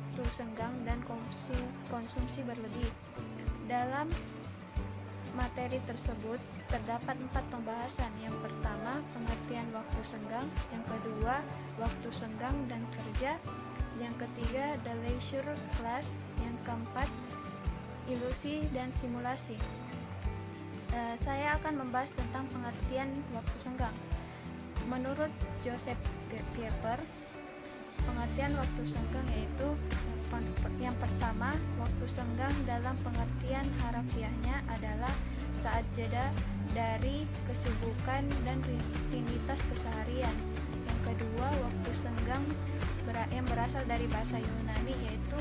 waktu senggang dan konsumsi berlebih. Dalam materi tersebut terdapat 4 pembahasan. Yang pertama, pengertian waktu senggang. Yang kedua, waktu senggang dan kerja. Yang ketiga, the leisure class. Yang keempat, ilusi dan simulasi. Saya akan membahas tentang pengertian waktu senggang. Menurut Joseph Pieper, pengertian waktu senggang yaitu yang pertama, waktu senggang dalam pengertian harafiahnya adalah saat jeda dari kesibukan dan rutinitas keseharian. Yang kedua, waktu senggang yang berasal dari bahasa Yunani yaitu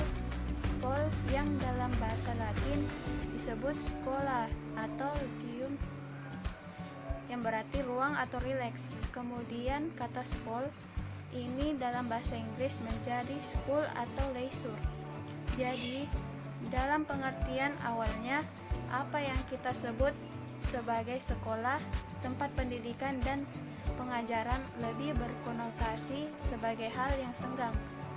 skol, yang dalam bahasa Latin disebut sekolah atau ludium, yang berarti ruang atau rileks. Kemudian kata skol ini dalam bahasa Inggris menjadi school atau leisure. Jadi, dalam pengertian awalnya, apa yang kita sebut sebagai sekolah, tempat pendidikan dan pengajaran lebih berkonotasi sebagai hal yang senggang.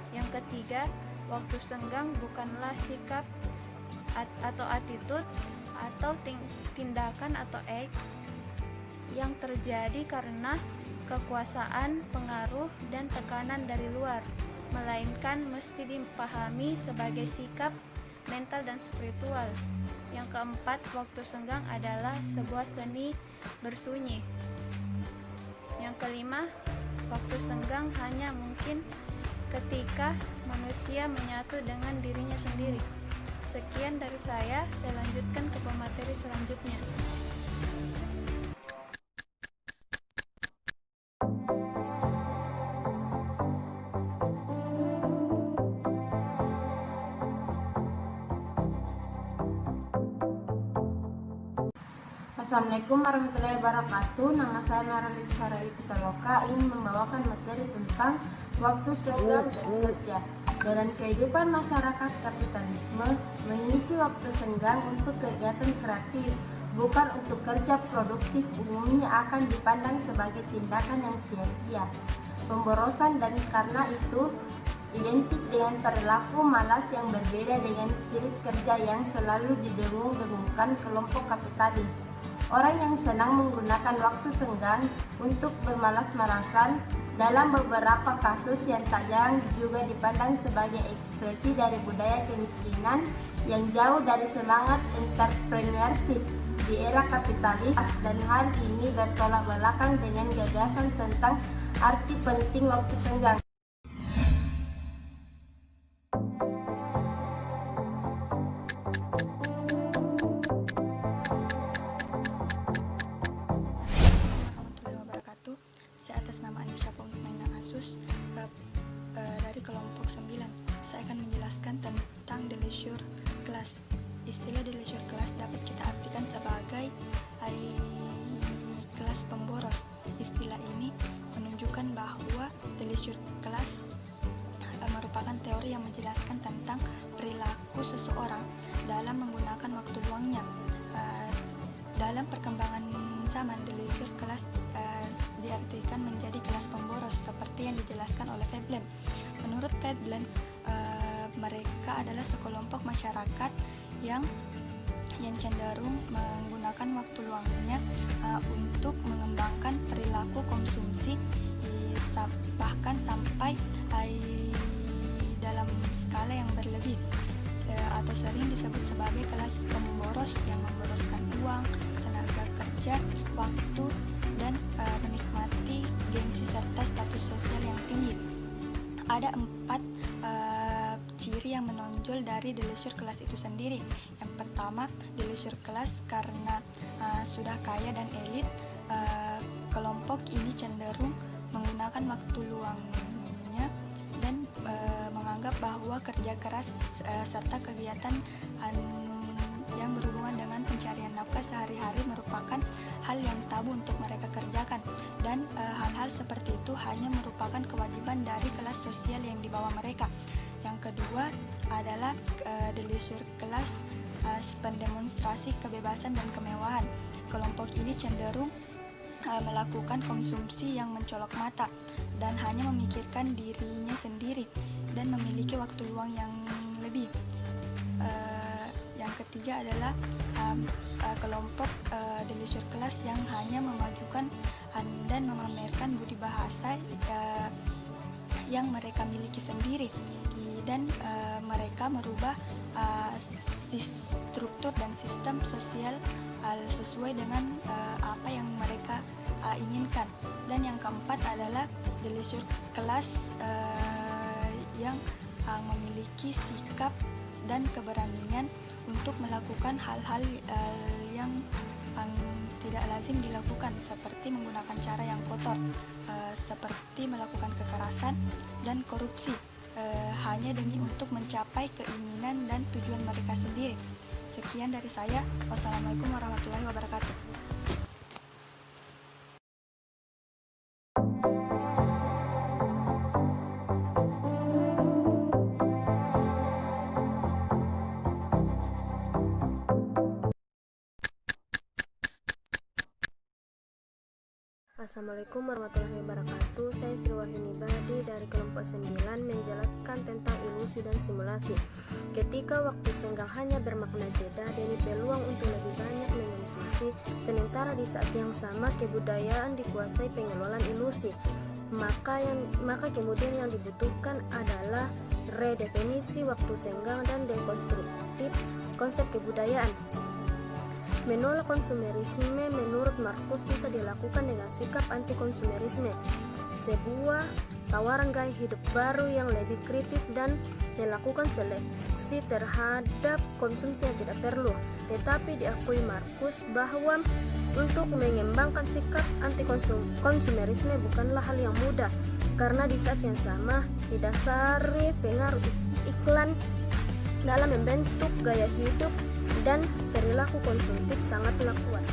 Yang ketiga, waktu senggang bukanlah sikap atau attitude atau tindakan atau act yang terjadi karena kekuasaan, pengaruh, dan tekanan dari luar, melainkan mesti dipahami sebagai sikap, mental, dan spiritual. Yang keempat, waktu senggang adalah sebuah seni bersunyi. Yang kelima, waktu senggang hanya mungkin ketika manusia menyatu dengan dirinya sendiri. Sekian dari saya lanjutkan ke pemateri selanjutnya. Assalamualaikum warahmatullahi wabarakatuh. Nama saya Maralin Sarai Pitaloka, ingin membawakan materi tentang waktu senggang dan kerja. Dalam kehidupan masyarakat kapitalisme, mengisi waktu senggang untuk kegiatan kreatif, bukan untuk kerja produktif, umumnya akan dipandang sebagai tindakan yang sia-sia, pemborosan, dan karena itu identik dengan perilaku malas yang berbeda dengan spirit kerja yang selalu didengung-dengungkan kelompok kapitalis. Orang yang senang menggunakan waktu senggang untuk bermalas-malasan dalam beberapa kasus yang tak jarang juga dipandang sebagai ekspresi dari budaya kemiskinan yang jauh dari semangat entrepreneurship di era kapitalis, dan hal ini bertolak belakang dengan gagasan tentang arti penting waktu senggang. Saya atas nama Anisha Pungmaina Asus dari kelompok 9. Saya akan menjelaskan tentang the leisure class. Istilah the leisure class dapat kita artikan sebagai kelas pemboros. Istilah ini menunjukkan bahwa the leisure class merupakan teori yang menjelaskan tentang perilaku seseorang dalam menggunakan waktu luangnya. Dalam perkembangan zaman, the leisure class diartikan menjadi kelas pemboros seperti yang dijelaskan oleh Veblen. Menurut Veblen, mereka adalah sekelompok masyarakat yang cenderung menggunakan waktu luangnya untuk mengembangkan perilaku konsumsi, bahkan sampai dalam skala yang berlebih, atau sering disebut sebagai kelas pemboros yang memboroskan uang, tenaga kerja, waktu, dan menikmati gengsi serta status sosial yang tinggi. Ada 4 ciri yang menonjol dari the leisure class itu sendiri. Yang pertama, the leisure class karena sudah kaya dan elit, kelompok ini cenderung menggunakan waktu luangnya dan menganggap bahwa kerja keras serta kegiatan yang berhubungan dengan pencarian nafkah sehari-hari merupakan hal yang tabu untuk mereka kerjakan, dan hal-hal seperti itu hanya merupakan kewajiban dari kelas sosial yang di bawah mereka. Yang kedua adalah the leisure class, pendemonstrasi kebebasan dan kemewahan. Kelompok ini cenderung melakukan konsumsi yang mencolok mata dan hanya memikirkan dirinya sendiri. dan memiliki waktu luang yang lebih. Yang ketiga adalah kelompok the leisure class yang hanya memajukan dan memamerkan budi bahasa yang mereka miliki sendiri, dan mereka merubah struktur dan sistem sosial sesuai dengan apa yang mereka inginkan. Dan yang keempat adalah the leisure class yang memiliki sikap dan keberanian untuk melakukan hal-hal yang tidak lazim dilakukan, seperti menggunakan cara yang kotor, seperti melakukan kekerasan dan korupsi, hanya demi untuk mencapai keinginan dan tujuan mereka sendiri. Sekian dari saya. Wassalamualaikum warahmatullahi wabarakatuh. Assalamualaikum warahmatullahi wabarakatuh. Saya Sri Wahyuni Badi dari kelompok 9 menjelaskan tentang ilusi dan simulasi. Ketika waktu senggang hanya bermakna jeda dan peluang untuk lebih banyak mengonsumsi, sementara di saat yang sama kebudayaan dikuasai pengelolaan ilusi. Maka kemudian yang dibutuhkan adalah redefinisi waktu senggang dan dekonstruktif konsep kebudayaan. Menolak konsumerisme menurut Markus bisa dilakukan dengan sikap anti-konsumerisme, sebuah tawaran gaya hidup baru yang lebih kritis dan melakukan seleksi terhadap konsumsi yang tidak perlu. Tetapi diakui Markus bahwa untuk mengembangkan sikap anti-konsumerisme bukanlah hal yang mudah, karena di saat yang sama didasari pengaruh iklan dalam membentuk gaya hidup dan perilaku konsumtif sangatlah kuat.